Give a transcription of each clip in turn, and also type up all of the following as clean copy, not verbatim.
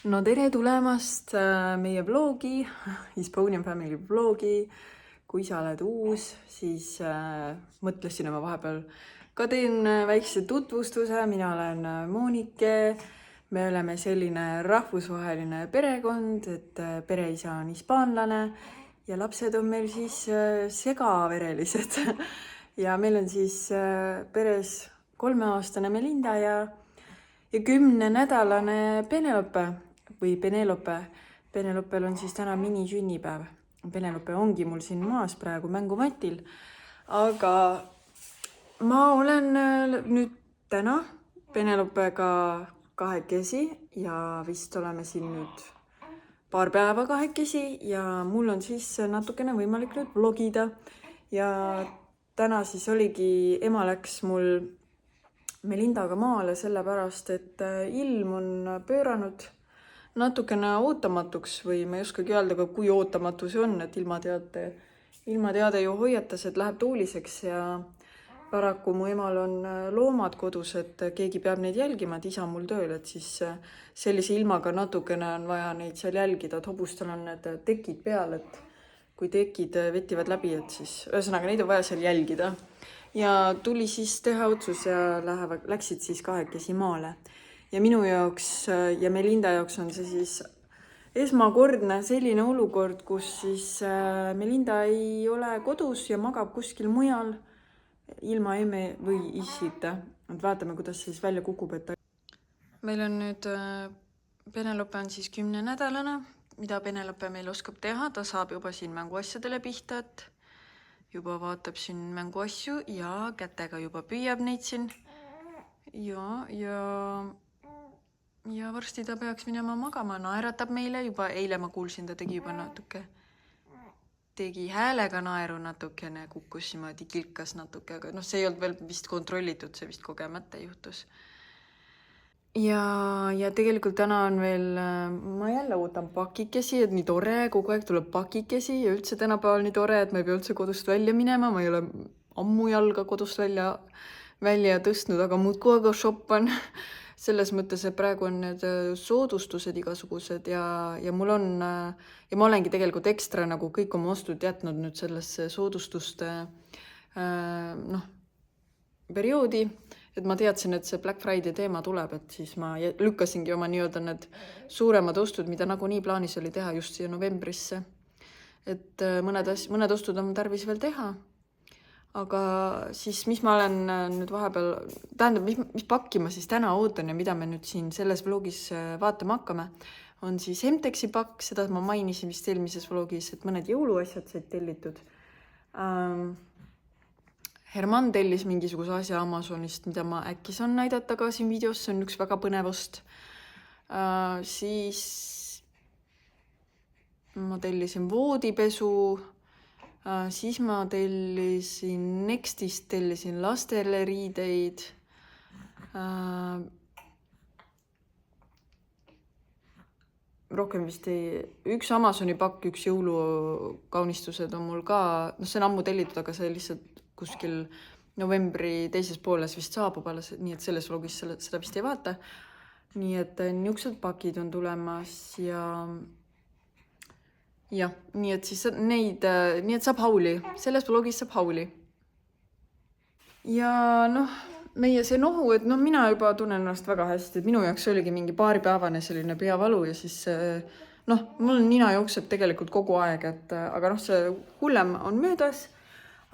No tere tulemast meie vlogi, Hispanian Family vlogi. Kui sa oled uus, siis mõtlesin ma vahepeal ka teen väikse tutvustuse. Mina olen Moonike. Me oleme selline rahvusvaheline perekond, et pereisa on hispaanlane ja lapsed on meil siis segaverelised. Ja meil on siis peres 3-aastane Melinda ja 10-nädalane Penelope või Penelope. Penelopel on siis täna minisünnipäev. Penelope ongi mul siin maas praegu mängumatil. Aga ma olen nüüd täna Penelopega kahekesi ja vist oleme siin nüüd paar päeva kahekesi ja mul on siis natukene võimalik nüüd vlogida. Ja täna siis oligi, ema läks mul Melindaga maale sellepärast, et ilm on pööranud natukene ootamatuks või ma ei oskagi öelda, aga kui ootamatu see on, et ilmateade ju hoiatas, et läheb tuuliseks ja paraku mu emal on loomad kodus, et keegi peab neid jälgima, et isa mul tööl, et siis sellise ilmaga natukene on vaja neid seal jälgida, et hobustel on need tekid peal, et kui tekid vettivad läbi, et siis ühesõnaga neid on vaja seal jälgida. Ja tuli siis teha otsus ja läksid siis kahekesi maale. Ja minu jaoks ja Melinda jaoks on see siis esmakordne selline olukord, kus siis Melinda ei ole kodus ja magab kuskil mujal ilma emme või isita. Et vaatame, kuidas siis välja kukub. Meil on nüüd, Penelope on siis 10-nädalane, mida Penelope meil oskab teha. Ta saab juba siin mänguasjadele pihta, et juba vaatab siin mänguasju ja kätega juba püüab neid siin. Ja varsti ta peaks minema magama, naeratab meile juba. Eile ma kuulsin, ta tegi juba natuke. Tegi häälega naeru natukene, kukkus niimoodi, kilkas natuke, aga see ei olnud veel vist kontrollitud, see vist kogemata juhtus. Ja tegelikult täna on veel, ma jälle ootan pakikesi, et nii tore, kogu aeg tuleb pakikesi ja üldse tänapäeval nii tore, et ma ei pea üldse kodust välja minema. Ma ei ole ammu jalga kodust välja tõstnud, aga muudkui aga shoppan. Selles mõttes, et praegu on need soodustused igasugused ja mul on, ja ma olengi tegelikult ekstra nagu kõik oma ostud jätnud nüüd sellesse soodustuste perioodi. Et ma teadsin, et see Black Friday teema tuleb, et siis ma lükkasingi oma nii-öelda need suuremad ostud, mida nagu nii plaanis oli teha just siia novembrisse. Et mõned ostud on tarvis veel teha. Aga siis, mis ma olen nüüd vahepeal, tähendab, mis pakki ma siis täna ootan ja mida me nüüd siin selles vlogis vaatama hakkame, on siis Hemtexi pakk, seda ma mainisin vist eelmises vlogis, et mõned jõuluasjad said tellitud. Herman tellis mingisuguse asja Amazonist, mida ma äkki saan näidata ka siin videos, see on üks väga põnevost. Siis ma tellisin voodipesu, siis ma tellisin Nextist, tellisin lastele riideid. Rohkem vist üks Amazoni pakk, üks jõulukaunistused on mul ka, see on ammu tellitud, aga see lihtsalt kuskil novembri teises pooles vist saabub alles, nii et selles vlogis seda vist ei vaata. Nii et niisugused pakid on tulemas ja nii et siis nii et saab hauli. Selles vlogis saab hauli. Ja meie see nohu, et mina juba tunnen ennast väga hästi, et minu jaoks oligi mingi paaripäevane selline peavalu ja siis mul nina jookseb tegelikult kogu aeg, et aga see hullem on möödas.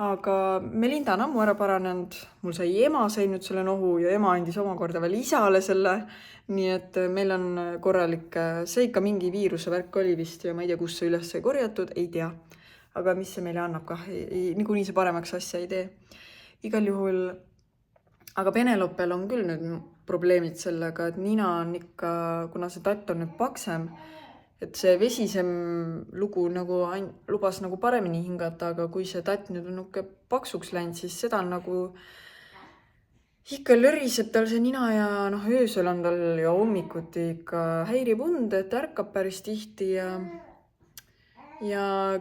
Aga Melinda on ammu ära paranenud, mul ema sai nüüd selle nohu ja ema andis omakorda veel isale selle, nii et meil on korralik, see ikka mingi viiruse värk oli vist ja ma ei tea, kus see üles sai korjatud, ei tea. Aga mis see meile annab kah, niikuinii see paremaks asja ei tee. Igal juhul, aga Penelopel on küll nüüd probleemid sellega, et nina on ikka, kuna see tatt on nüüd paksem, et see vesisem lugu nagu lubas nagu paremini hingata, aga kui see tatt nüüd on paksuks läinud, siis seda on nagu ikka löriseb tal see nina ja öösel on tal ja hommikuti ikka häirib und, et ärkab päris tihti ja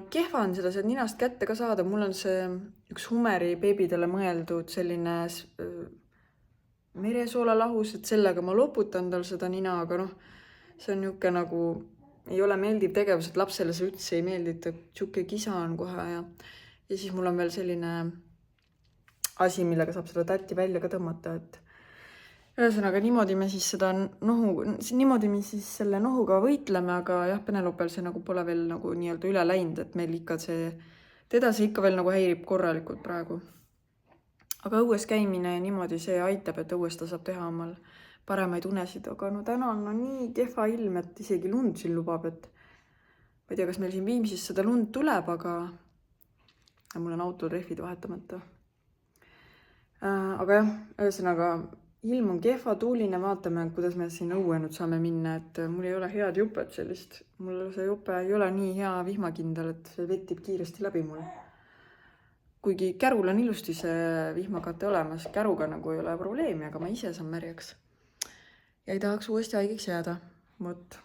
kehva on seda ninast kätte ka saada. Mul on see üks Humeri beebidele mõeldud selline meresoolalahus, et sellega ma loputan tal seda nina, aga see on niuke nagu, ei ole meeldiv tegevus, et lapsele see üldse ei meeldi, et siuke kisa on kohe ja siis mul on veel selline asi, millega saab seda tätti välja ka tõmmata, et ühesõnaga niimoodi me siis selle nohuga võitleme, aga jah, Penelopel see nagu pole veel nagu nii-öelda üle läinud, et meil ikka teda see ikka veel nagu häirib korralikult praegu. Aga õues käimine niimoodi see aitab, et õues ta saab teha omal paremaid unesid, aga no täna on nii kehva ilm, et isegi lund siin lubab, et ma ei tea, kas meil siin Viimsis seda lund tuleb, aga mul on autotrehvid vahetamata. Aga jah, ühesõnaga ilm on kehva, tuuline, vaatame, kuidas me siin õue nüüd saame minna, et mul ei ole head jupet sellist. Mul see jupe ei ole nii hea vihmakindel, et see vettib kiiresti läbi mul. Kuigi kärul on ilusti see vihmakate olemas, käruga nagu ei ole probleemi, aga ma ise saan märjaks. Ja ei tahaks uuesti haigeks jääda. Vot.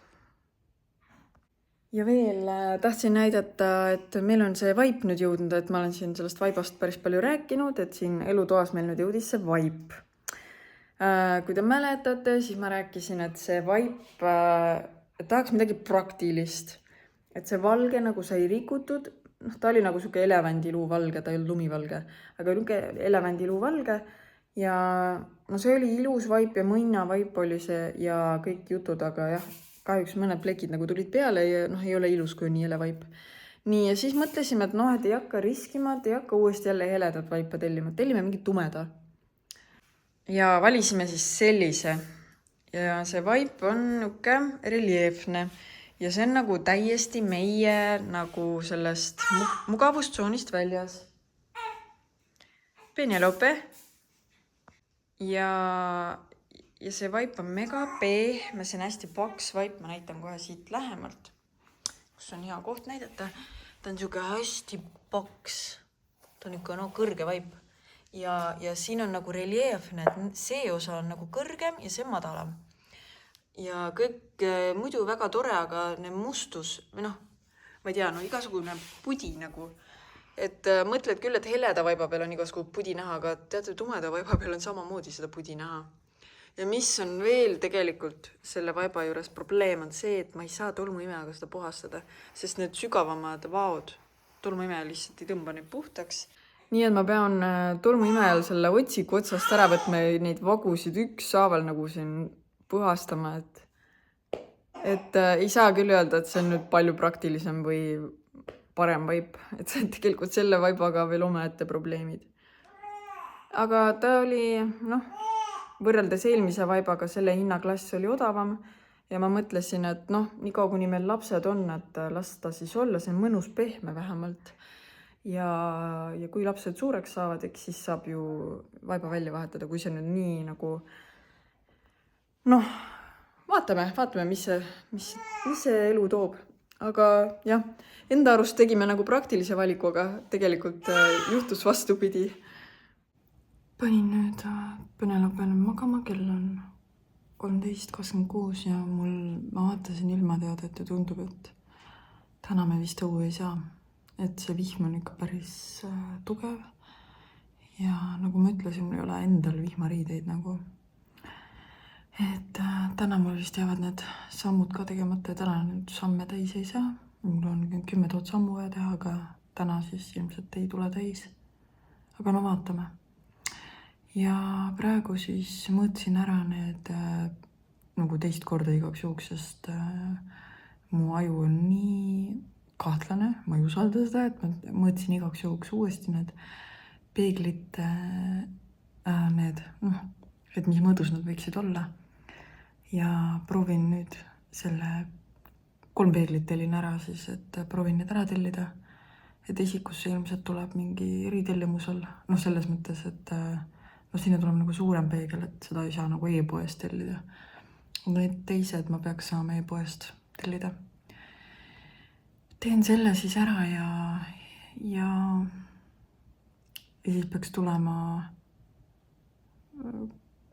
Ja veel tahtsin näidata, et meil on see vaip nüüd jõudnud, et ma olen siin sellest vaibast päris palju rääkinud, et siin elutoas meil nüüd jõudis see vaip. Kui te mäletate, siis ma rääkisin, et see vaip tahaks midagi praktilist. Et see valge nagu sai rikutud, ta oli nagu siuke elevandiluu valge, ta ei olnud lumivalge, aga niuke elevandiluu valge ja no see oli ilus vaip ja mõnna vaip oli see ja kõik jutud, aga jah, kahjuks mõned plekid nagu tulid peale ja ei ole ilus, kui on nii hele vaip. Nii, ja siis mõtlesime, et et ei hakka riskima, et ei hakka uuesti jälle heledat vaipa tellima, tellime mingi tumeda. Ja valisime siis sellise ja see vaip on niuke reljeefne. Ja see on nagu täiesti meie nagu sellest mugavustsoonist väljas. Penelope. Ja see vaip on mega pehme, see on hästi paks vaip, ma näitan kohe siit lähemalt, kus on hea koht näidata. Ta on siuke hästi paks, ta on ikka kõrge vaip ja siin on nagu reljeefne, et see osa on nagu kõrgem ja see madalam. Ja kõik muidu väga tore, aga need mustus, või ma ei tea, igasugune pudi nagu. Et mõtled küll, et heleda vaiba peal on igasugune pudi näha, aga teate, tumeda vaiba peal on samamoodi seda pudi näha. Ja mis on veel tegelikult selle vaiba juures probleem on see, et ma ei saa tolmuimejaga seda puhastada, sest need sügavamad vaod tolmuimeja lihtsalt ei tõmba neid puhtaks. Nii et ma pean tolmuimejal selle otsiku otsast ära võtma neid vagusid ükshaaval nagu siin puhastama, et ei saa küll öelda, et see on nüüd palju praktilisem või parem vaip, et see on tegelikult selle vaibaga veel omaette probleemid. Aga ta oli, võrreldes eelmise vaibaga selle hinnaklass oli odavam ja ma mõtlesin, et nii kaua kuni meil lapsed on, et lasta siis olla, see on mõnus pehme vähemalt. Ja kui lapsed suureks saavad, eks siis saab ju vaiba välja vahetada, kui see nüüd nii nagu vaatame, mis see elu toob. Aga jah, enda arust tegime nagu praktilise valiku, aga tegelikult juhtus vastupidi. Panin nüüd Penelopel magama, kell on 13:26 ja ma vaatasin ilmateadet ja tundub, et täna me vist õue ei saa. Et see vihm on ikka päris tugev. Ja nagu ma ütlesin, mul ei ole endal vihmariideid nagu. Et täna mul vist jäävad need sammud ka tegemata ja täna nüüd samme täis ei saa. Mul on 10 000 sammu vaja teha, aga täna siis ilmselt ei tule täis. Aga vaatame. Ja praegu siis mõõtsin ära need nagu teist korda igaks juhuks, sest mu aju on nii kahtlane, ma ei usalda seda, et ma mõõtsin igaks juhuks uuesti need peeglite et mis mõõdus nad võiksid olla. Ja proovin nüüd selle 3 peeglit tellin ära siis, et proovin need ära tellida. Et esikusse ilmselt tuleb mingi eritellimusel. Selles mõttes, et sinna tuleb nagu suurem peegel, et seda ei saa nagu e-poest tellida. Need teised ma peaks saama e-poest tellida. Teen selle siis ära ja siis peaks tulema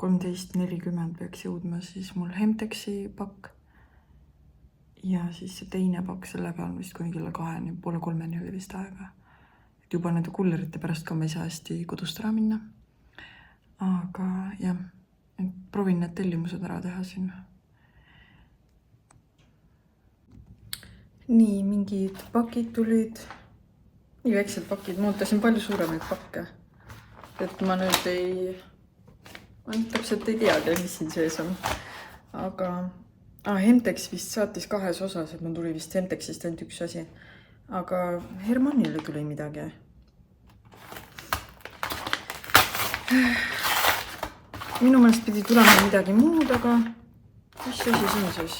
13:40 peaks jõudma siis mul Hemtexi pakk. Ja siis see teine pakk, sellega on vist kuni kella 2, poole 3 oli vist aega. Et juba nende kullerite pärast ka ma ei saa hästi kodust ära minna. Aga jah, proovin need tellimused ära teha siin. Nii, mingid pakid tulid. Nii väiksed pakid, ma ootasin palju suuremaid pakke. Et ma nüüd täpselt ei teagi, mis siin sees on. Aga Hemtex vist saatis 2 osas, et mul tuli vist Hemtexist ainult üks asi. Aga Hermannile tuli midagi. Minu meelest pidi tulema midagi muud, aga mis asi siin siis?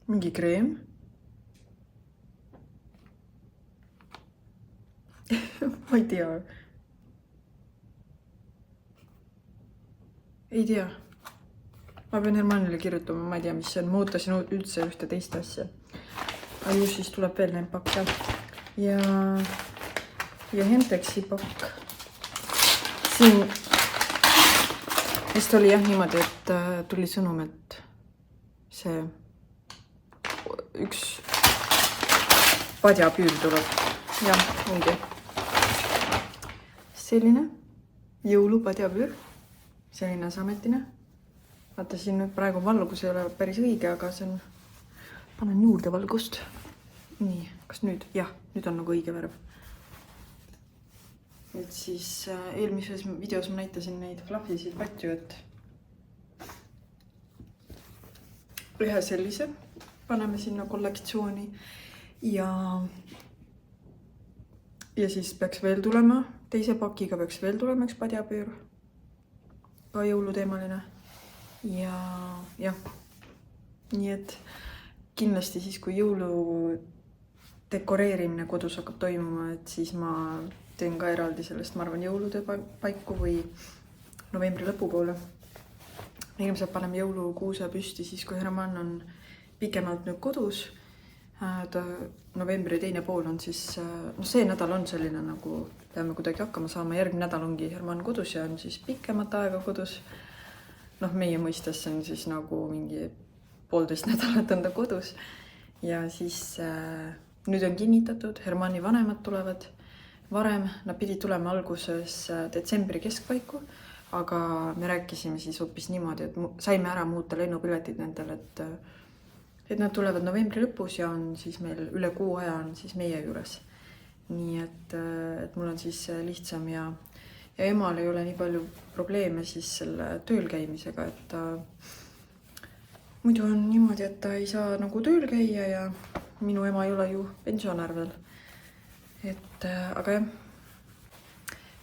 Mingi kreem. Ma ei tea. Ei tea. Ma pean Hermannile kirjutama, ma ei tea, mis see on. Ma ootasin üldse ühte teist asja. Aga ju siis tuleb veel neid pakke. Ja Hemtexi pakk. Siin vist oli jah niimoodi, et tuli sõnum, et see üks padjapüür tuleb. Jah, ongi. Selline jõulupadjapüür. Selline sametine. Vaata siin nüüd praegu valgus ei ole päris õige, aga see on... Panen juurde valgust. Nii, kas nüüd? Jah, nüüd on nagu õige värv. Et siis eelmises videos ma näitasin neid fluffisid patju, et ühe sellise paneme sinna kollektsiooni ja siis peaks veel tulema, teise pakiga peaks veel tulema üks padjapüür, ka jõuluteemaline. Ja nii et kindlasti siis, kui jõulu dekoreerimine kodus hakkab toimuma, et siis ma teen ka eraldi sellest, ma arvan, jõulude paiku või novembri lõpupoole. Ilmselt paneme jõulukuuse püsti siis, kui Hermann on pikemalt nüüd kodus. Novembri teine pool on siis, see nädal on selline nagu peame kuidagi hakkama saama. Järgmine nädal ongi Hermann kodus ja on siis pikemat aega kodus. Meie mõistes on siis nagu mingi 1,5 nädalat on ta kodus. Ja siis nüüd on kinnitatud, Hermanni vanemad tulevad varem. Nad pidid tulema alguses detsembri keskpaiku, aga me rääkisime siis hoopis niimoodi, et saime ära muuta lennupiletid nendel, et nad tulevad novembri lõpus ja on siis meil üle kuu aja on siis meie juures. Nii et mul on siis lihtsam ja emal ei ole nii palju probleeme siis selle tööl käimisega, et muidu on niimoodi, et ta ei saa nagu tööl käia ja minu ema ei ole ju pensionär veel. Aga jah,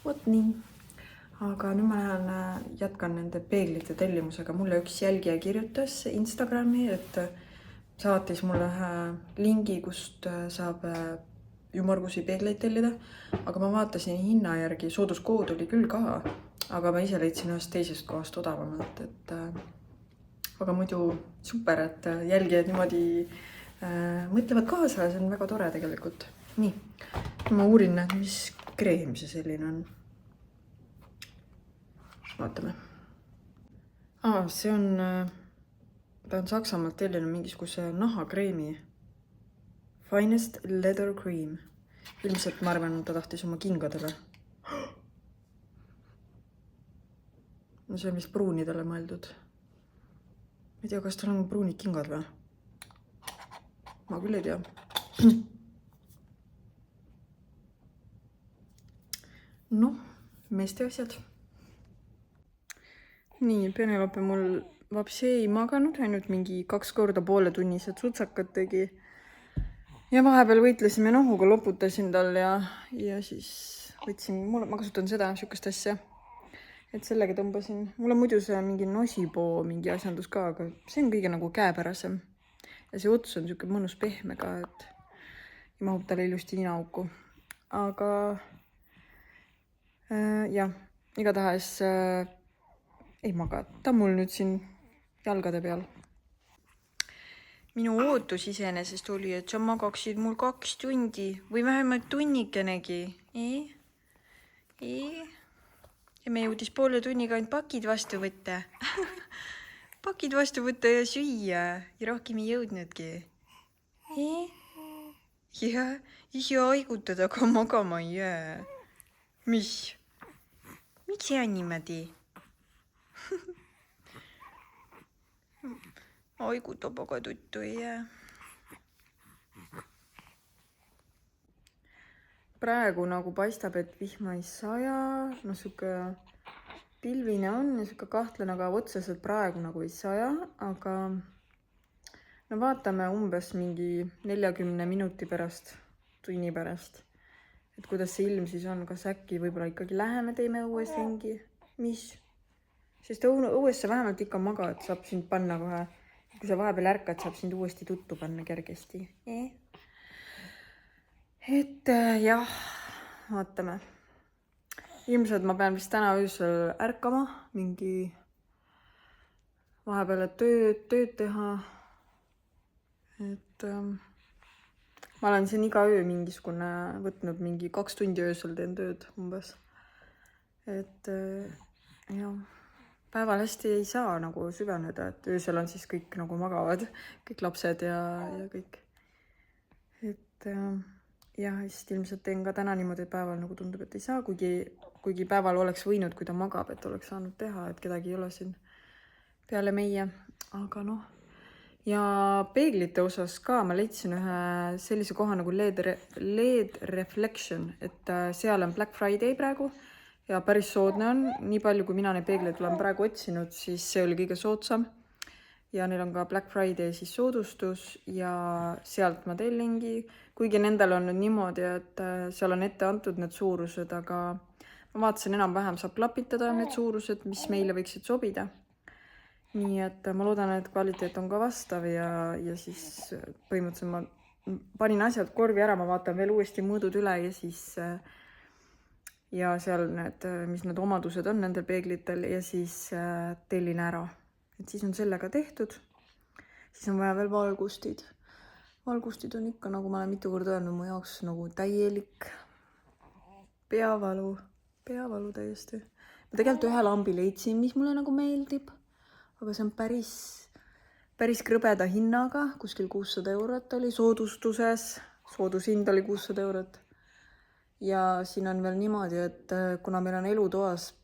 võt nii. Aga nüüd ma jätkan nende peeglite tellimusega. Mulle üks jälgija kirjutas Instagrami, et saatis mulle lingi, kust saab ümmargusi peegleid tellida. Aga ma vaatasin hinna järgi, sooduskood oli küll ka, aga ma ise leidsin ühest teisest kohast odavamalt. Aga muidu super, et jälgijad niimoodi mõtlevad kaasa ja see on väga tore tegelikult. Nii, ma uurin, mis kreem see selline on. Vaatame. See on, ta on Saksamaalt tellinud mingisuguse nahakreemi. Finest Leather Cream. Ilmselt ma arvan, ta tahtis oma kingadele. See on vist pruunidele mõeldud. Ma ei tea, kas tal on pruunid kingad või? Ma küll ei tea. Meeste asjad. Nii, Penelope mul vapsi ei maganud, ainult mingi 2 korda pooletunnised sutsakad tegi. Ja vahepeal võitlesime nohuga, loputasin tal ja siis võtsin, ma kasutan seda, sükast asja. Et sellega tõmbasin. Mul on muidu see mingi Nosipoo mingi asjandus ka, aga see on kõige nagu käepärasem. Ja see ots on siuke mõnus pehme ka, et mahub talle ilusti ninaauku. Aga jah, igatahes ei maga. Ta on mul nüüd siin jalgade peal. Minu ootus iseenesest oli, et sa magaksid mul 2 tundi või vähemalt tunnikenegi. Ja me jõudis poole tunniga ainult pakid vastu võtta. Pakid vastu võtta ja süüa. Ja rohkem ei jõudnudki. Ja ise haigutada ka magama ei jää. Mis? Miks see on niimoodi? Oi, kui topoga tuttu ei jää. Praegu nagu paistab, et vihma ei saja. No siuke pilvine on ja siuke kahtlane, aga otseselt praegu nagu ei saja. Aga no vaatame umbes mingi 40 minuti pärast, tunni pärast. Et kuidas see ilm siis on, kas äkki võib-olla ikkagi läheme, teeme õues ringi. Mis? Sest õues sa vähemalt ikka magad, saab sind panna kohe. Kui sa vahepeal ärkad, saab sind uuesti tuttu panna kergesti. Et jah, vaatame. Ilmselt ma pean vist täna öösel ärkama, mingi vahepeal tööd teha. Et ma olen siin iga öö mingisugune võtnud mingi 2 tundi öösel teen tööd umbes. Et jah, päeval hästi ei saa nagu süveneda, et öösel on siis kõik nagu magavad, kõik lapsed ja kõik. Et jah, vist ilmselt teen ka täna niimoodi, et päeval nagu tundub, et ei saa, kuigi päeval oleks võinud, kui ta magab, et oleks saanud teha, et kedagi ei ole siin peale meie, aga noh. Ja peeglite osas ka ma leidsin ühe sellise koha nagu LED Reflection, et seal on Black Friday praegu ja päris soodne on. Nii palju, kui mina neid peegleid olen praegu otsinud, siis see oli kõige soodsam. Ja neil on ka Black Friday siis soodustus ja sealt ma tellingi. Kuigi nendel on nüüd niimoodi, et seal on ette antud need suurused, aga ma vaatasin enam-vähem saab klapitada need suurused, mis meile võiksid sobida. Nii et ma loodan, et kvaliteet on ka vastav ja siis põhimõtteliselt ma panin asjad korvi ära, ma vaatan veel uuesti mõõdud üle ja siis ja seal need, mis need omadused on nendel peeglitel ja siis tellin ära. Et siis on sellega tehtud. Siis on vaja veel valgustid. Valgustid on ikka, nagu ma olen mitu korda öelnud, mu jaoks nagu täielik peavalu täiesti. Ma tegelikult ühe lambi leidsin, mis mulle nagu meeldib. Aga see on päris krõbeda hinnaga, kuskil 600 eurot oli soodustuses, soodushind oli 600 eurot. Ja siin on veel niimoodi, et kuna meil on elutoas,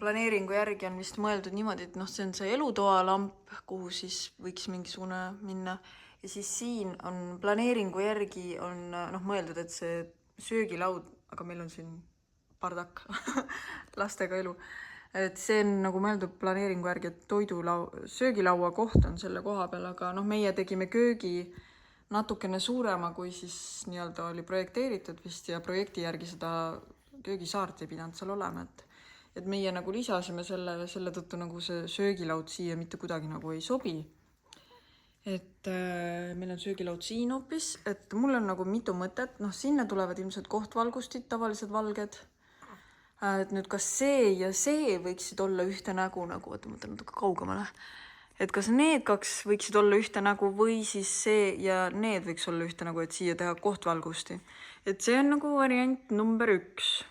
planeeringu järgi on vist mõeldud niimoodi, et see on see elutoa lamp, kuhu siis võiks mingisugune minna. Ja siis siin on planeeringu järgi on mõeldud, et see söögilaud, aga meil on siin pardak, lastega elu. Et see on nagu mõeldud planeeringu järgi, et söögilaua koht on selle koha peal, aga meie tegime köögi natukene suurema, kui siis nii-öelda oli projekteeritud vist ja projekti järgi seda köögisaart ei pidanud seal olema. Et meie nagu lisasime selle tõttu nagu see söögilaud siia mitte kuidagi nagu ei sobi. Et meil on söögilaud siin hoopis, et mul on nagu mitu mõtet, sinna tulevad ilmselt kohtvalgustid, tavalised valged. Et nüüd kas see ja see võiksid olla ühte nägu, et mõtlen natuke kaugemale. Et kas need 2 võiksid olla ühte nägu või siis see ja need võiks olla ühte nägu, et siia teha kohtvalgusti. Et see on nagu variant number 1.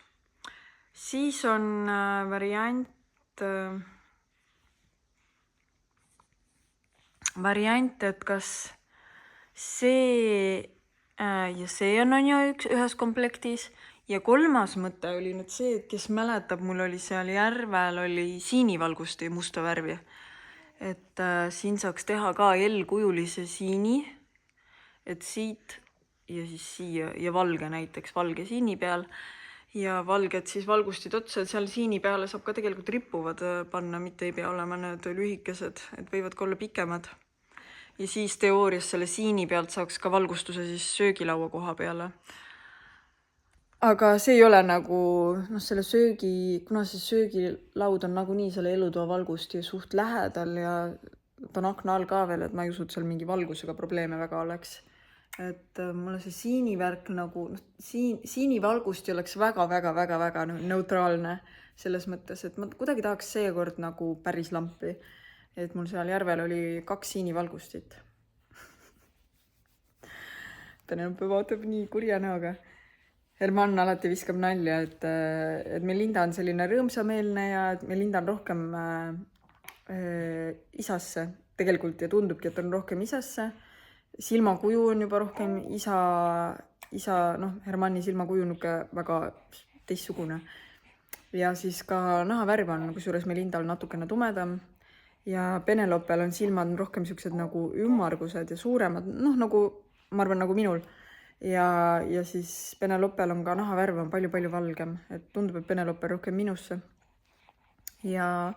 Siis on variant, et kas see ja see on ju ühes komplektis. Ja 3. mõte oli nüüd see, et kes mäletab, mul oli seal järvel oli siinivalgusti musta värvi. Et siin saaks teha ka L-kujulise siini, et siit ja siis siia ja valge näiteks, valge siini peal. Ja valged siis valgustid otsa, et seal siini peale saab ka tegelikult rippuvad panna, mitte ei pea olema need lühikesed, et võivad ka olla pikemad. Ja siis teoorias selle siini pealt saaks ka valgustuse siis söögilaua koha peale. Aga see ei ole nagu, selle kuna see söögilaud on nagu nii selle elutoa valgusti suht lähedal ja ta on akna all ka veel, et ma ei usu, et seal mingi valgusega probleeme väga oleks. Et mulle see siinivärk nagu, siinivalgusti oleks väga neutraalne selles mõttes, et ma kuidagi tahaks seekord nagu päris lampi. Et mul seal järvel oli 2 siinivalgustit. Penelope vaatab nii kurja näoga. Herman alati viskab nalja, et Melinda on selline rõõmsameelne ja et Melinda on rohkem isasse tegelikult ja tundubki, et on rohkem isasse. Silmakuju on juba rohkem isa Hermanni silmakuju nuke väga teistsugune. ja siis ka nahavärv on kusjuures Melindal natukene tumedam ja Penelopel on silmad rohkem siuksed nagu ümmargused ja suuremad, noh nagu ma arvan nagu minul. Ja siis Penelopel on ka nahavärv on palju valgem, et tundub, et Penelope rohkem minusse. Ja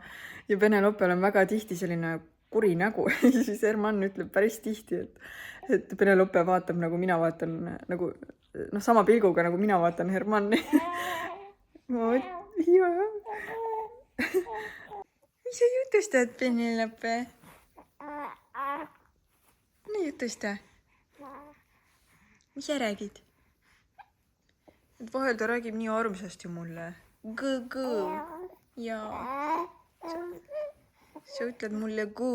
Penelopel on väga tihti selline kuri nägu. Siis Herman ütleb päris tihti, et Penelope vaatab nagu mina vaatan nagu sama pilguga nagu mina vaatan Hermanni. Mis sa jutustad, Penelope? No jutusta. Mis sa räägid? Et vahel ta räägib nii armsasti mulle. Gõ. Jaa. Sa ütled mulle gõ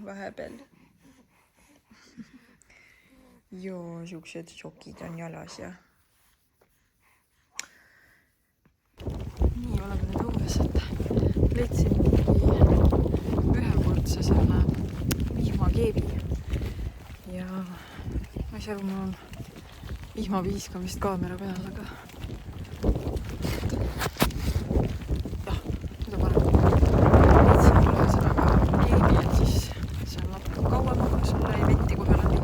vahepeal. Joo, siuksed sokid on jalas ja. Nii, oleme nüüd õues, et leidsin ühekordse selle vihmakeebi. Ja ma ei saa aru, mul on vihmaviiskamist kaamera peal, aga jah, nüüd on parem. Leidsin mulle seda ka keebi, et siis see on natuke kauem, kui sulle ei vetti kohe läbi.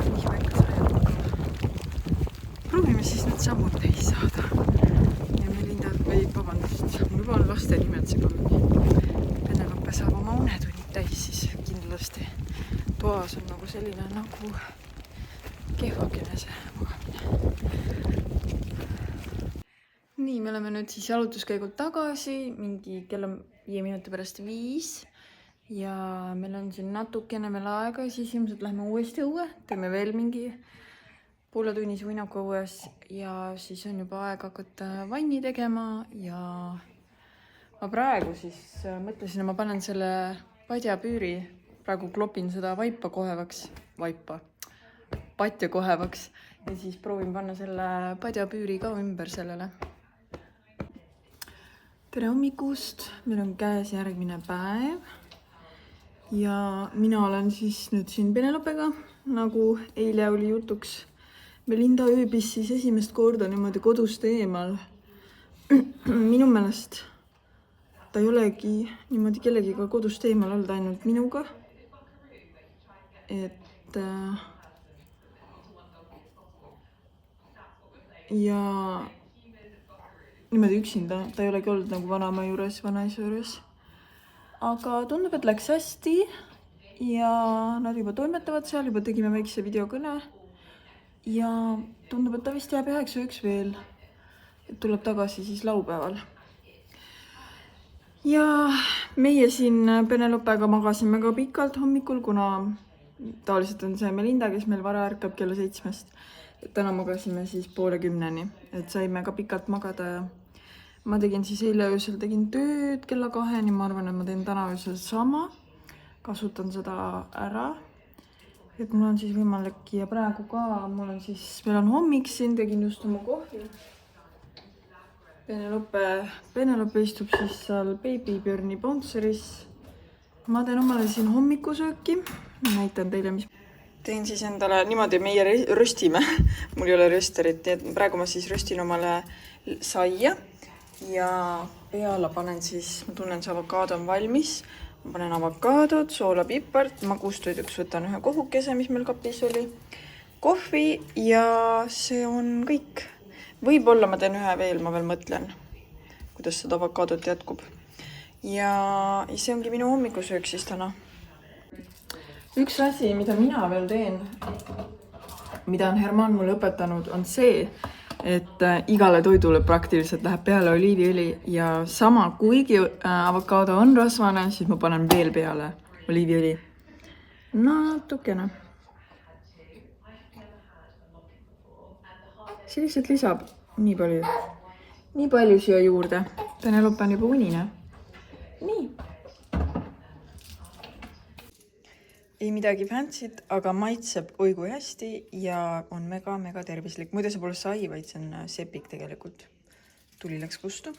Vihma ikka sajab, aga proovime siis need sammud täis saada. Ja Melinda, või vabandust, mul juba on laste nimed segamini. Penelope saab oma unetunnid täis, siis kindlasti toas on nagu selline nagu kehvakene see magamine. Nii, me oleme nüüd siis jalutuskäigult tagasi, mingi kella 5 minuti pärast 5. Ja meil on siin natukene veel aega, siis ilmselt lähme uuesti õue. Teeme veel mingi pooletunnise uinaku õues ja siis on juba aeg hakata vanni tegema. Ja ma praegu siis mõtlesin, et ma panen selle padjapüüri, praegu klopin seda vaipa kohevaks, patja kohevaks ja siis proovin panna selle padjapüüri ka ümber sellele. Tere hommikust, meil on käes järgmine päev ja mina olen siis nüüd siin Penelopega, nagu eile oli jutuks. Melinda ööbis siis esimest korda niimoodi kodust eemal. Minu meelest ta ei olegi niimoodi kellegiga kodust eemal olnud, ainult minuga. Et ja niimoodi üksinda, ta ei olegi olnud nagu vanaema juures, vanaisa juures. Aga tundub, et läks hästi ja nad juba toimetavad seal, juba tegime väikse videokõne. Ja tundub, et ta vist jääb 9 veel, et tuleb tagasi siis laupäeval. Ja meie siin Penelopega magasime ka pikalt hommikul, kuna tavaliselt on see Melinda, kes meil vara ärkab kella 7. Täna magasime siis 9:30, et saime ka pikalt magada ja ma tegin siis eile öösel tööd kella 2, ma arvan, et ma teen täna öösel sama. Kasutan seda ära, et mul on siis võimalik ja praegu ka, meil on hommik siin, tegin just oma kohvi. Penelope istub siis seal Baby Björni Bounceris. Ma teen omale siin hommikusööki, näitan teile, mis teen siis endale niimoodi, meie röstime. Mul ei ole rösterit, nii et praegu ma siis röstin omale saia ja peale panen siis, ma tunnen, see avokaado on valmis. Ma panen avokaadot, soola, pipart, magustoiduks võtan ühe kohukese, mis meil kapis oli, kohvi ja see on kõik. Võib-olla ma teen ühe veel, ma veel mõtlen, kuidas seda avokaadot jätkub. Ja see ongi minu hommikusöök siis täna. Üks asi, mida mina veel teen, mida on Herman mulle õpetanud, on see, et igale toidule praktiliselt läheb peale oliiviõli ja sama, kuigi avokaado on rasvane, siis ma panen veel peale oliiviõli. Natukene. See lihtsalt lisab nii palju siia juurde. Penelope on juba unine. Nii. Ei midagi fancy't, aga maitseb oi kui hästi ja on mega tervislik. Muide, see pole sai, vaid see on sepik tegelikult. Tuli läks kustu.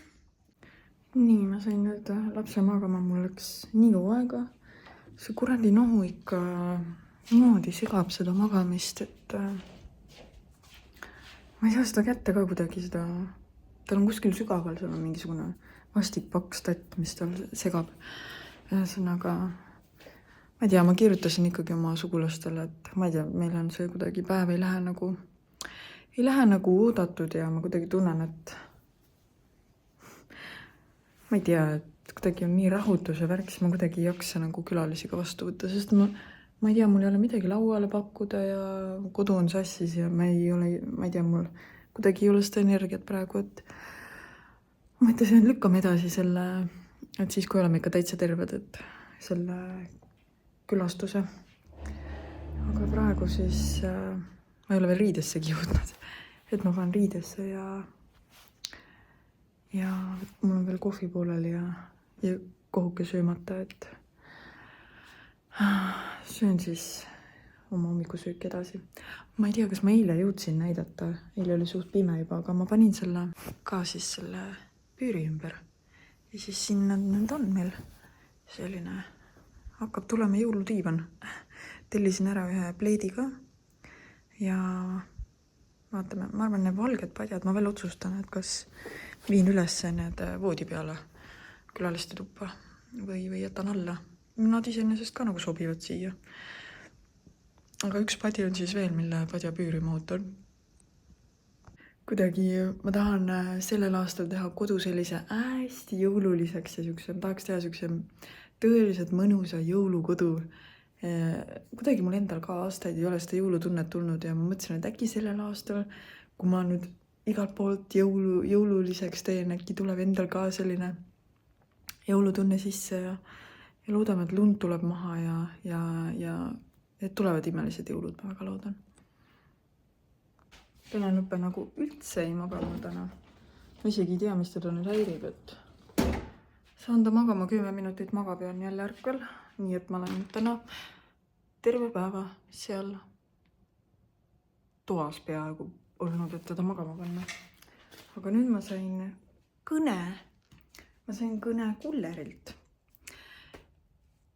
Nii, ma sain nüüd lapse magama, mul läks nii kaua aega. See kuradi nohu ikka niimoodi segab seda magamist, et ma ei saa seda kätte ka kuidagi seda tal on kuskil sügaval, seal on mingisugune vastik paks tatt, mis tal segab. Ühesõnaga, ma ei tea, ma kirjutasin ikkagi oma sugulastele, et ma ei tea, meil on see kuidagi päev ei lähe nagu oodatud ja ma kuidagi tunnen, et ma ei tea, et kuidagi on nii rahutus ja värk, siis ma kuidagi ei jaksa nagu külalisi ka vastu võtta, sest ma ei tea, mul ei ole midagi lauale pakkuda ja kodu on sassis ja ma ei tea, mul kuidagi ei ole seda energiat praegu, et ma mõtlesin, et lükkame edasi selle, et siis, kui oleme ikka täitsa terved, et selle külastuse. Aga praegu siis ma ei ole veel riidessegi jõudnud, et ma panen riidesse ja mul on veel kohvi pooleli ja kohuke söömata, et söön siis oma hommikusööki edasi. Ma ei tea, kas ma eile jõudsin näidata, eile oli suht pime juba, aga ma panin selle püüri ümber. Ja siis siin nad on meil selline, hakkab tulema jõulutiivan. Tellisin ära ühe pleedi ka ja vaatame, ma arvan, need valged padjad, ma veel otsustan, et kas viin üles need voodi peale külaliste tuppa või jätan alla. Nad iseenesest ka nagu sobivad siia. Aga üks padi on siis veel, mille padjapüüri ma ootan. Kuidagi ma tahan sellel aastal teha kodu sellise hästi jõululiseks ja tahaks teha tõeliselt mõnusa jõulukodu. Kuidagi mul endal ka aastaid ei ole seda jõulutunnet tulnud ja ma mõtlesin, et äkki sellel aastal, kui ma nüüd igalt poolt jõululiseks teen, äkki tuleb endal ka selline jõulutunne sisse ja loodame, et lund tuleb maha ja et tulevad imelised jõulud, ma väga loodan. Penelope nagu üldse ei maganud täna. Ma isegi ei tea, mis teda nüüd häirib, et saan ta magama 10 minutit magab ja on jälle ärkvel. Nii et ma olen täna terve päeva seal toas peaaegu olnud, et teda magama panna. Aga nüüd ma sain kõne kullerilt.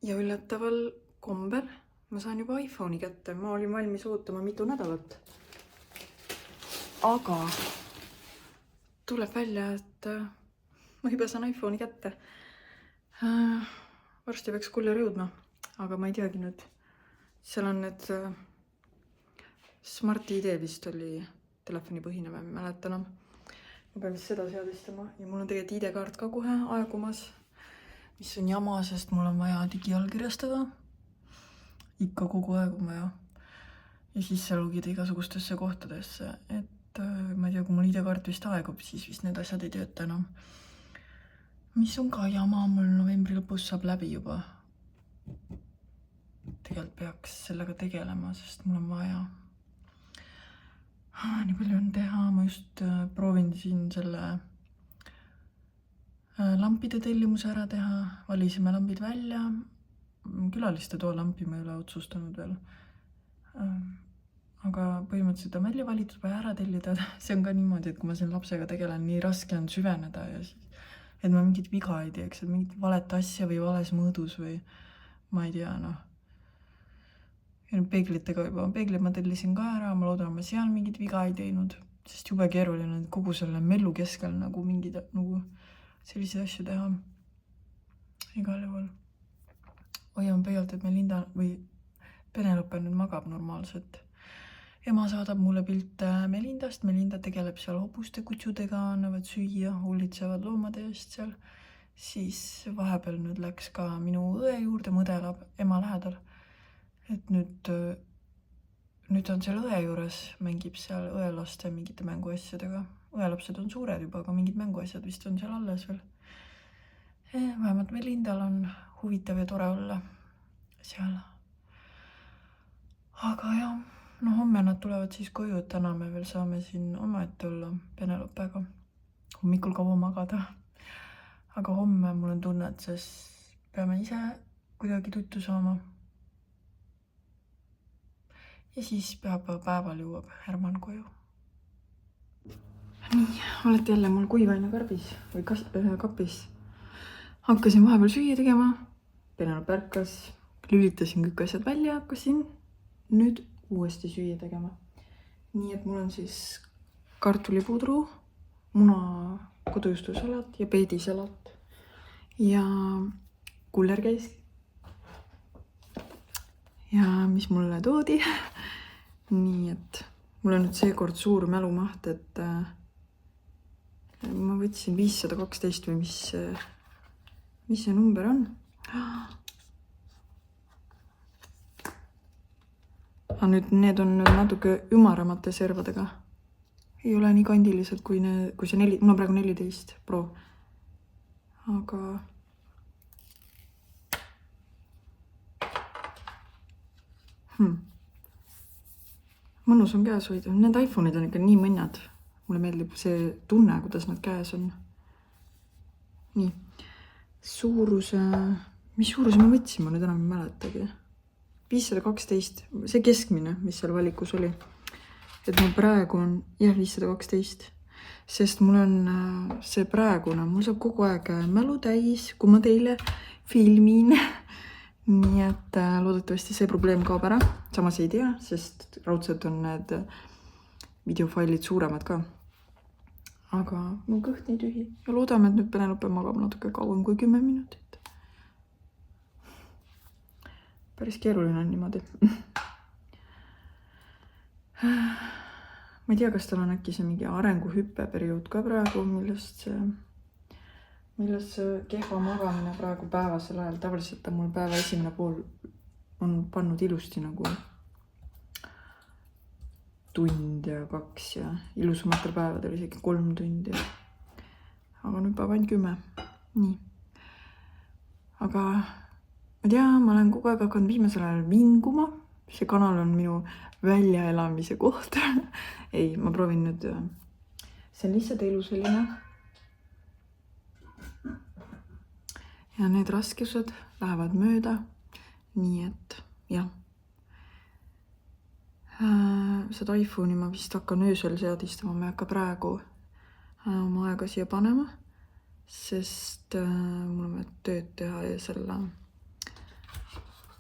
Ja üllataval kombel ma saan juba iPhone'i kätte. Ma olin valmis ootama mitu nädalat. Aga tuleb välja, et ma juba saan iPhone'i kätte. Varsti peaks kuller jõudma, aga ma ei teagi nüüd. Seal on need Smart ID vist oli telefonipõhine või ma mäletan enam. Ma pean vist seda seadistama ja mul on tegelikult ID-kaart ka kohe aegumas, mis on jama, sest mul on vaja digiallkirjastada. Ikka kogu aeg on vaja. Ja siis seal lugida igasugustesse kohtadesse, et ma ei tea, kui mul ID-kaart vist aegub, siis vist need asjad ei tööta enam. Mis on ka jama, mul novembri lõpus saab läbi juba. Tegelikult peaks sellega tegelema, sest mul on vaja. Nii palju on teha, ma just proovin siin selle lampide tellimuse ära teha, valisime lambid välja. Külaliste too lampi ma ei ole otsustanud veel. Aga põhimõtteliselt on välja valitud või ära tellida. See on ka niimoodi, et kui ma selle lapsega tegelen, nii raske on süveneda ja siis, et ma mingit viga ei teeks, et mingit valet asja või vales mõõdus või ma ei tea, Ja peeglitega juba, peeglid ma tellisin ka ära, ma loodan, ma seal mingit viga ei teinud, sest jube keeruline kogu selle mellu keskel nagu mingid selliseid asju teha. Igal juhul. Hoian pealt, et Melinda või Penelope nüüd magab normaalselt. Ema saadab mulle pilte Melindast. Melinda tegeleb seal hobuste kutsudega, annavad süüa, hoolitsevad loomade eest seal. Siis vahepeal nüüd läks ka minu õe juurde, mõde elab ema lähedal. Et nüüd on seal õe juures, mängib seal õelaste mingite mänguasjadega. Õelapsed on suured juba, aga mingid mänguasjad vist on seal alles veel. Vähemalt Melindal on huvitav ja tore olla seal. Aga jah, homme nad tulevad siis koju, et täna me veel saame siin omaette olla Penelopega. Hommikul kaua magada. Aga homme mul on tunne, et sest peame ise kuidagi tuttu saama. Ja siis päeval jõuab Herman koju. Nii, olete jälle mul kuivaine karbis või kapis. Hakkasin vahepeal süüa tegema. Penelope ärkas, lülitasin kõik asjad välja, hakkasin nüüd uuesti süüa tegema. Nii et mul on siis kartulipudru, muna kodujuustusalat ja peedisalat ja kullerkäis. Ja mis mulle toodi. Nii, et mul on nüüd seekord suur mälumaht, et ma võtsin 512 või mis see number on. Aga nüüd need on natuke ümaramate servadega. Ei ole nii kandilised kui see 4, mul on praegu 14 Pro. Aga mõnus on käes hoida. Need iPhone'id on ikka nii mõnnad. Mulle meeldib see tunne, kuidas nad käes on. Nii. Suuruse, mis suuruse ma võtsin, ma nüüd enam ei mäletagi. 512, see keskmine, mis seal valikus oli. Et mul praegu on, 512. Sest mul on see praegune, mul saab kogu aeg mälu täis, kui ma teile filmin. Nii et loodetavasti see probleem kaob ära. Samas ei tea, sest raudselt on need videofailid suuremad ka. Aga mul kõht nii tühi. Ja loodame, et nüüd Penelope magab natuke kauem kui 10 minutit. Päris keeruline on niimoodi. Ma ei tea, kas tal on äkki see mingi arenguhüppeperiood ka praegu, millest see kehva magamine praegu päevasel ajal. Tavaliselt ta mul päeva esimene pool on pannud ilusti nagu tund ja 2 ja ilusamatel päevadel isegi 3 tundi. Aga nüüd päev ainult 10. Nii. Aga ma tean, ma olen kogu aeg hakanud viimasel ajal vinguma. See kanal on minu väljaelamise koht. Ei, ma proovin nüüd. See on lihtsalt elu selline. Ja need raskused lähevad mööda. Nii et, jah. Seda iPhone'i ma vist hakkan öösel seadistama. Ma ei hakka praegu oma aega siia panema, sest mul on vaja tööd teha ja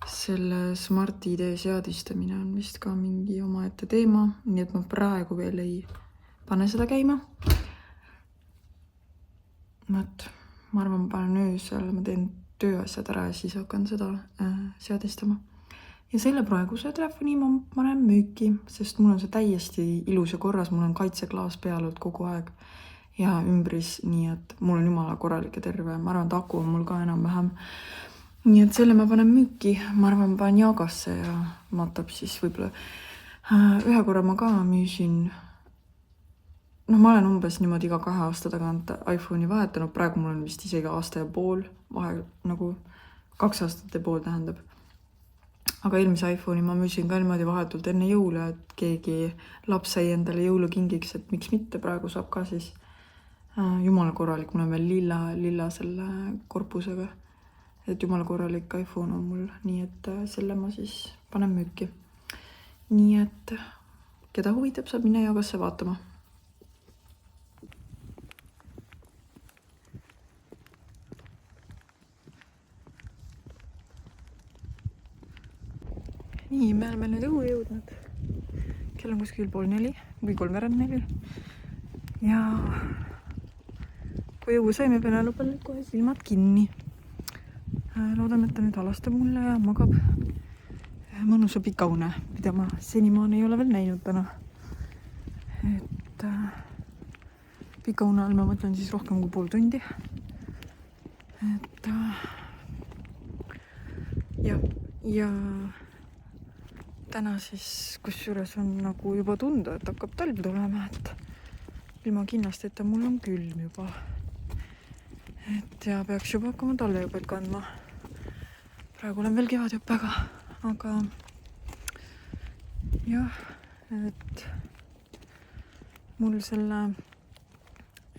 selle Smart ID seadistamine on vist ka mingi omaette teema. Nii et ma praegu veel ei pane seda käima. Ma arvan, ma panen öösel, ma teen tööasjad ära ja siis hakkan seda seadistama. Ja selle praeguse telefoni ma panen müüki, sest mul on see täiesti ilus ja korras. Mul on kaitseklaas peal kogu aeg ja ümbris, nii et mul on jumala korralik ja terve. Ma arvan, et aku on mul ka enam-vähem. Nii et selle ma panen müüki. Ma arvan, panen jaagasse ja matab siis võib-olla. Ühe korra ma ka müüsin. Ma olen umbes niimoodi iga 2 aasta tagant iPhone'i vahetanud. Praegu mul on vist isegi aasta ja pool vahel, nagu 2 aastat ja pool tähendab. Aga eelmise iPhone'i ma müüsin ka niimoodi vahetult enne jõule, et keegi laps sai endale jõulukingiks, et miks mitte, praegu saab ka siis jumala korralik. Mul on veel lilla selle korpusega, et jumala korralik iPhone on mul, nii et selle ma siis panen müüki. Nii et keda huvitab, saab minna jaagasse vaatama. Nii, me oleme nüüd õue jõudnud. Kell on kuskil 3:30 või 3:45. Ja kui õue saime, Penelopel nüüd kohe silmad kinni. Loodame, et ta nüüd alastab mulle ja magab mõnusa pika une, mida ma senimaani ei ole veel näinud täna. Et pika une all ma mõtlen siis rohkem kui pool tundi. Et ja täna siis kusjuures on nagu juba tunda, et hakkab talv tulema, et ilma kinnasteta mul on külm juba. Et ja peaks juba hakkama talveõpet kandma. Praegu olen veel kevadõppega, aga jah, et mul selle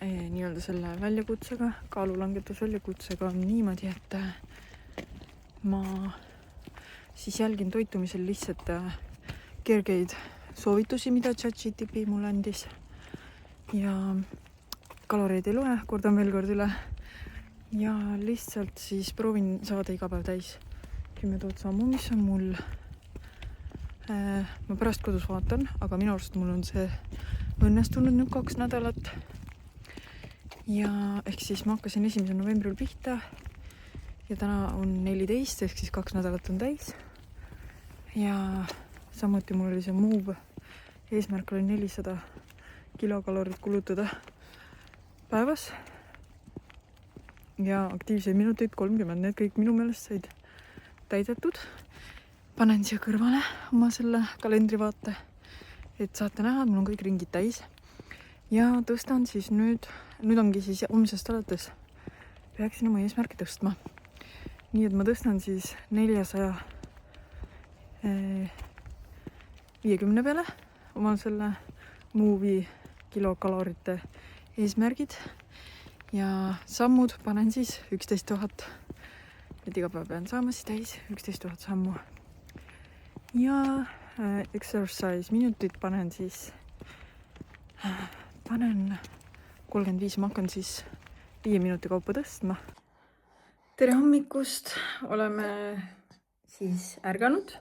nii-öelda selle väljakutsega, kaalulangetusväljakutsega on niimoodi, et ma siis jälgin toitumisel lihtsalt kergeid soovitusi, mida ChatGPT mulle andis. Ja kaloreid ei loe, kordan veel kord üle. Ja lihtsalt siis proovin saada iga päev täis 10 000 sammu, mis on mul. Ma pärast kodus vaatan, aga minu arust mul on see õnnestunud nüüd 2 nädalat. ja ehk siis ma hakkasin 1. novembril pihta ja täna on 14 ehk siis 2 nädalat on täis. Ja samuti mul oli see move eesmärk oli 400 kilokalorit kulutada päevas ja aktiivseid minuteid 30, need kõik minu meelest said täidetud. Panen siia kõrvale oma selle kalendrivaate, et saate näha, et mul on kõik ringid täis. Ja tõstan siis nüüd ongi siis homsest alates peaksin oma eesmärki tõstma. Nii et ma tõstan siis 450 peale oma selle move'i kilokalorite eesmärgid ja sammud panen siis 11 000. Et iga päev pean saama siis täis 11 000 sammu. Ja exercise minutit panen 35, ma hakkan siis 5 minuti kaupa tõstma. Tere hommikust, oleme siis ärganud.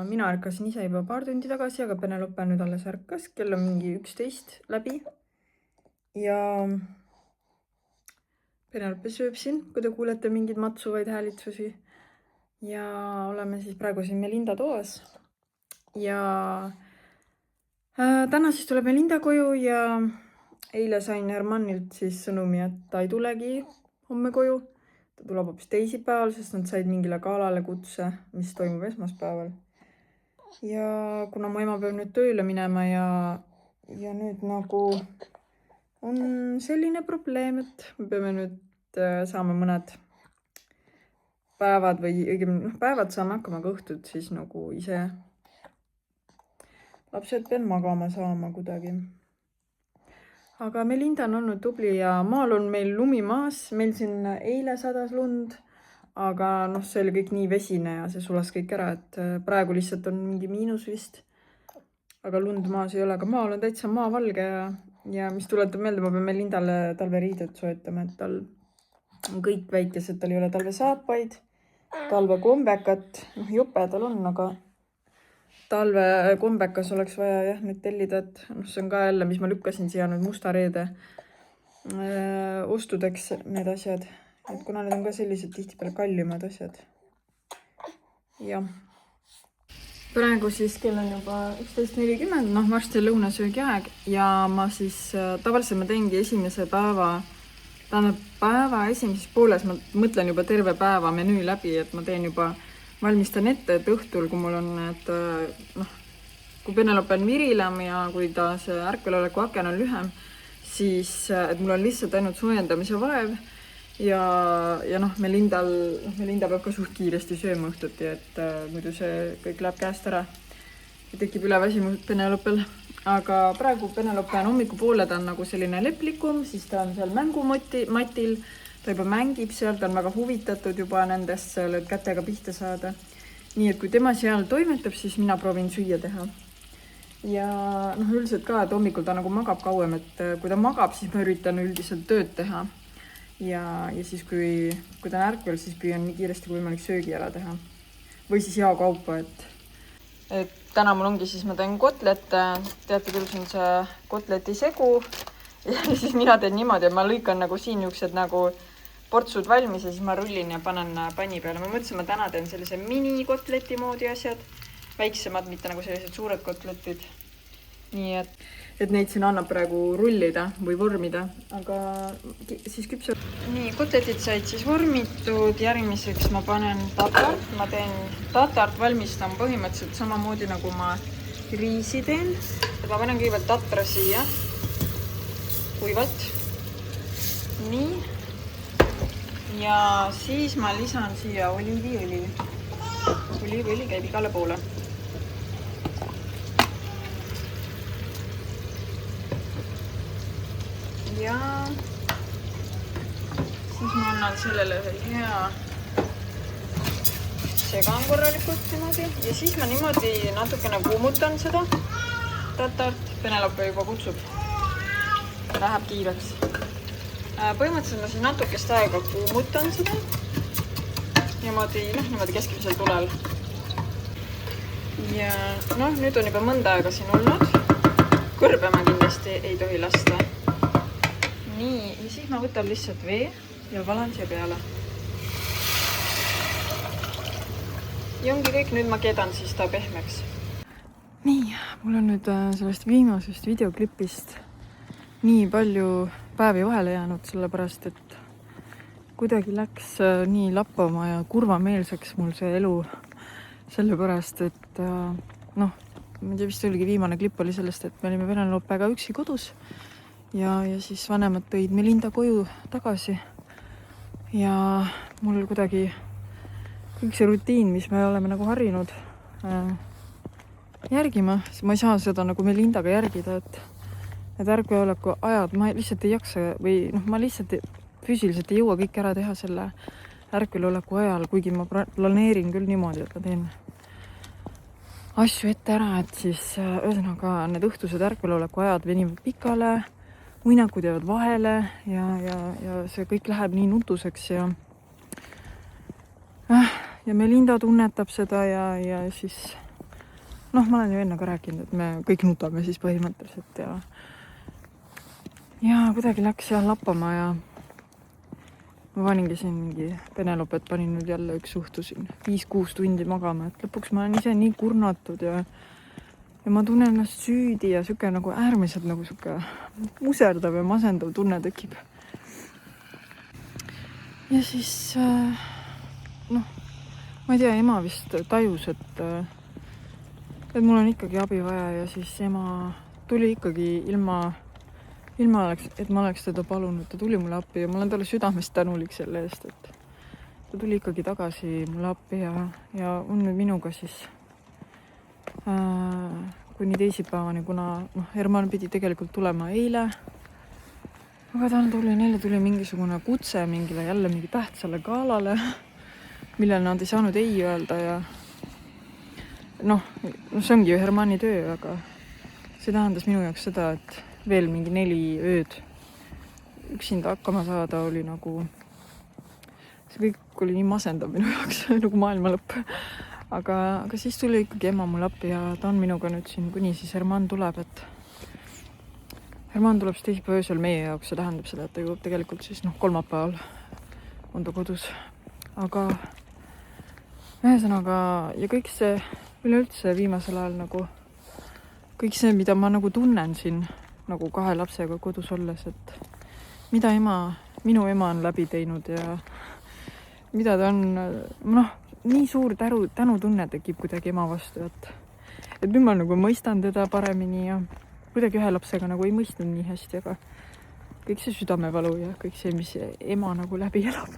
Mina ärkasin ise juba paar tundi tagasi, aga Penelope nüüd alles ärkas. Kell on mingi 11 läbi. Ja Penelope sööb siin, kui te kuulete mingeid matsuvaid häälitsusi. Ja oleme siis praegu siin Melinda toas. Ja täna siis tuleb Melinda koju ja eile sain Hermannilt siis sõnumi, et ta ei tulegi homme koju. Ta tuleb hoopis teisipäeval, sest nad said mingile galale kutse, mis toimub esmaspäeval. Ja kuna mu ema peab nüüd tööle minema ja nüüd nagu on selline probleem, et me peame nüüd saama mõned päevad või õigemini päevad saame hakkama, aga õhtud siis nagu ise lapsed pean magama saama kuidagi. Aga Melinda on olnud tubli ja maal on meil lumi maas. Meil siin eile sadas lund, aga see oli kõik nii vesine ja see sulas kõik ära, et praegu lihtsalt on mingi miinus vist. Aga lund maas ei ole, aga maal on täitsa maavalge ja mis tuletab meelde, ma pean Melindale talveriided soetama, et tal on kõik väikesed, tal ei ole talvesaapaid, talvekombekat, jope tal on, aga talvekombekas oleks vaja nüüd tellida, et see on ka jälle, mis ma lükkasin siia nüüd musta reede ostudeks need asjad, et kuna need on ka sellised tihtipeale kallimad asjad. Ja praegu siis kell on juba 11:40, varsti lõunasöögi aeg ja ma siis tavaliselt ma teengi esimese päeva esimeses pooles, ma mõtlen juba terve päeva menüü läbi, et ma valmistan ette, et õhtul, kui mul on kui Penelope on virilam ja kui ta see ärkveloleku aken on lühem, siis et mul on lihtsalt ainult soojendamise vaev ja Melinda peab ka suht kiiresti sööma õhtuti, et muidu see kõik läheb käest ära ja tekib üleväsimus Penelopel. Aga praegu Penelope on hommikupoole, ta on nagu selline leplikum, siis ta on seal mängumatil, ta juba mängib seal, ta on väga huvitatud juba nendest seal, et kätega pihta saada. Nii et kui tema seal toimetab, siis mina proovin süüa teha. Ja üldiselt ka, et hommikul ta nagu magab kauem, et kui ta magab, siis ma üritan üldiselt tööd teha. Ja siis kui ta on ärkvel, siis püüan nii kiiresti kui võimalik söögi ära teha. Või siis jaokaupa, et täna mul ongi siis, ma teen kotlette, teate küll, see on see kotleti segu ja siis mina teen niimoodi, et ma lõikan nagu siin niisugused nagu portsud valmis ja siis ma rullin ja panen panni peale. Ma mõtlesin, ma täna teen sellise mini-kotleti moodi asjad, väiksemad, mitte nagu sellised suured kotletid. Nii et neid siin annab praegu rullida või vormida, aga siis küpseb. Nii, kotletid said siis vormitud, järgmiseks ma panen tatart. Ma teen tatart, valmistan põhimõtteliselt samamoodi nagu ma riisi teen. Et ma panen kõigepealt tatra siia, kuivalt. Nii. Ja siis ma lisan siia oliiviõli. Oliiviõli käib igale poole. Ja siis ma annan sellele hea segan korralikult niimoodi ja siis ma niimoodi natukene kuumutan seda tatart. Penelope juba kutsub. Läheb kiireks. Põhimõtteliselt ma siis natukest aega kuumutan seda. Niimoodi keskmisel tulel. Ja nüüd on juba mõnda aega siin olnud. Kõrbema kindlasti ei tohi lasta. nii, ja siis ma võtan lihtsalt vee ja valan siia peale. Ja ongi kõik, nüüd ma keedan siis ta pehmeks. Nii, mul on nüüd sellest viimasest videoklipist nii palju päevi vahele jäänud, sellepärast et kuidagi läks nii lappama ja kurvameelseks mul see elu. Sellepärast, et noh, ma ei tea, vist oligi viimane klipp oli sellest, et me olime Peneloppega üksi kodus ja siis vanemad tõid Melinda koju tagasi ja mul kuidagi kõik see rutiin, mis me oleme nagu harjunud järgima, ma ei saa seda nagu Melindaga järgida, et ärkveoleku ajad ma lihtsalt ei jaksa või noh, ma lihtsalt füüsiliselt ei jõua kõik ära teha selle ärkveoleku ajal, kuigi ma planeerin küll niimoodi, et ma teen asju ette ära, et siis ühesõnaga need õhtused ärkveoleku ajad venivad pikale, uinakud jäävad vahele ja see kõik läheb nii nutuseks ja Melinda tunnetab seda ja siis noh, ma olen ju enne ka rääkinud, et me kõik nutame siis põhimõtteliselt ja kuidagi läks seal lappama ja ma paningi siin mingi Penelopet panin nüüd jälle üks õhtu siin 5-6 tundi magama, et lõpuks ma olen ise nii kurnatud ja ma tunnen ennast süüdi ja siuke nagu äärmiselt nagu siuke muserdav ja masendav tunne tekib. Ja siis noh, ma ei tea, ema vist tajus, et mul on ikkagi abi vaja ja siis ema tuli ikkagi ilma et ma oleks teda palunud, ta tuli mulle appi ja ma olen talle südamest tänulik selle eest, et ta tuli ikkagi tagasi mulle appi ja on nüüd minuga siis kuni teisipäevani, kuna noh, Herman pidi tegelikult tulema eile, aga neile tuli mingisugune kutse mingile jälle mingi tähtsale galale, millele nad ei saanud ei öelda ja noh, see ongi ju Hermani töö, aga see tähendas minu jaoks seda, et veel mingi 4 ööd üksinda hakkama saada oli nagu, see kõik oli nii masendav minu jaoks, nagu maailma lõpp. Aga siis tuli ikkagi ema mul appi ja ta on minuga nüüd siin, kuni siis Herman tuleb, et Herman tuleb siis teisipäeva öösel meie jaoks, see tähendab seda, et ta jõuab tegelikult siis noh, kolmapäeval on ta kodus. Aga ühesõnaga ja kõik see üleüldse viimasel ajal nagu kõik see, mida ma nagu tunnen siin nagu 2 lapsega kodus olles, et mida minu ema on läbi teinud ja mida ta on, noh, nii suur tänutunne tekib kuidagi ema vastu, et nüüd ma nagu mõistan teda paremini ja kuidagi 1 lapsega nagu ei mõistnud nii hästi, aga kõik see südamevalu ja kõik see, mis ema nagu läbi elab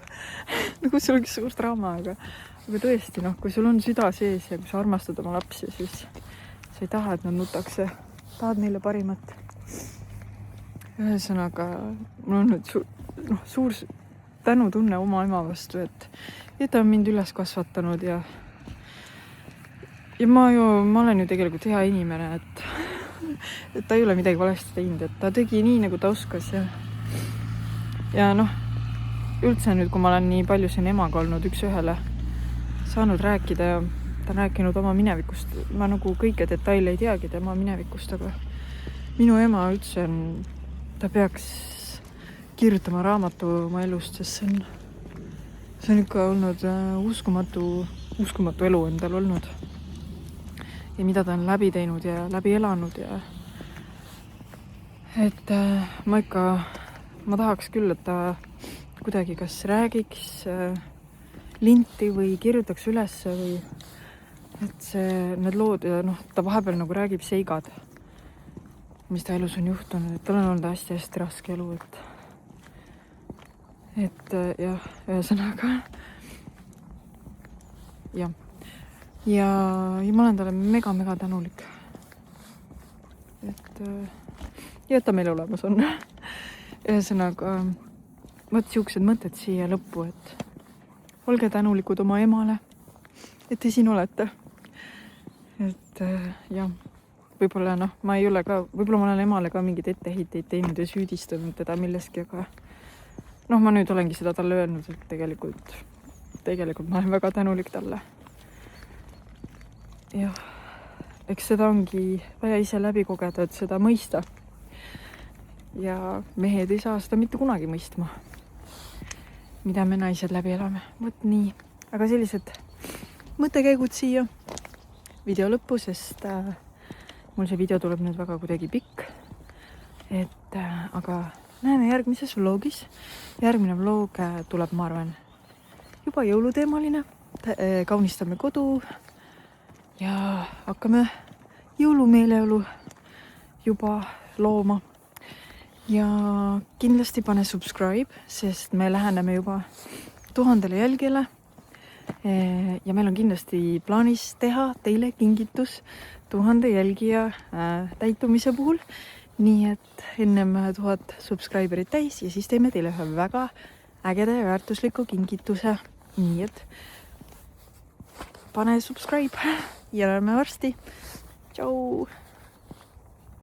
nagu see oleks suur draama, aga tõesti, noh, kui sul on süda sees ja kui sa armastad oma lapsi, siis sa ei taha, et nad nutaks ja tahad neile parimat. Ühesõnaga, mul on nüüd suur tänutunne oma ema vastu, et ta on mind üles kasvatanud ja ma olen ju tegelikult hea inimene, et ta ei ole midagi valesti teinud, et ta tegi nii, nagu ta oskas ja noh, üldse nüüd, kui ma olen nii palju siin emaga olnud üks-ühele saanud rääkida ja ta on rääkinud oma minevikust, ma nagu kõike detaile ei teagi tema minevikust, aga minu ema üldse ta peaks kirjutama raamatu oma elust, sest see on ikka olnud uskumatu elu endal olnud ja mida ta on läbi teinud ja läbi elanud ja et ma tahaks küll, et ta kuidagi kas räägiks linti või kirjutaks üles või et need lood ja noh, ta vahepeal nagu räägib seigad, mis ta elus on juhtunud, et tal on olnud hästi-hästi raske elu, et jah, ühesõnaga jah. Ja ma olen talle mega tänulik, et ta meil olemas on. Ühesõnaga, võt siuksed mõtted siia lõppu, et olge tänulikud oma emale, et te siin olete. Et jah, võib-olla ma ei ole ka, võib-olla ma olen emale ka mingeid etteheiteid teinud ja süüdistanud teda milleski, aga ma nüüd olengi seda talle öelnud, et tegelikult ma olen väga tänulik talle. Jah, eks seda ongi vaja ise läbi kogeda, et seda mõista. ja mehed ei saa seda mitte kunagi mõistma, mida me naised läbi elame. Vot nii, aga sellised mõttekäigud siia video lõppu, sest mul see video tuleb nüüd väga kuidagi pikk. Aga näeme järgmises vlogis. Järgmine vlog tuleb, ma arvan, juba jõuluteemaline. Kaunistame kodu ja hakkame jõulumeeleolu juba looma. Ja kindlasti pane subscribe, sest me läheneme juba 1000 jälgijale. Ja meil on kindlasti plaanis teha teile kingitus 1000 jälgija täitumise puhul. Nii et ennem 1000 subscriberit täis ja siis teeme teile ühe väga ägeda ja väärtusliku kingituse. Nii et pane subscribe ja näeme varsti. Tšau!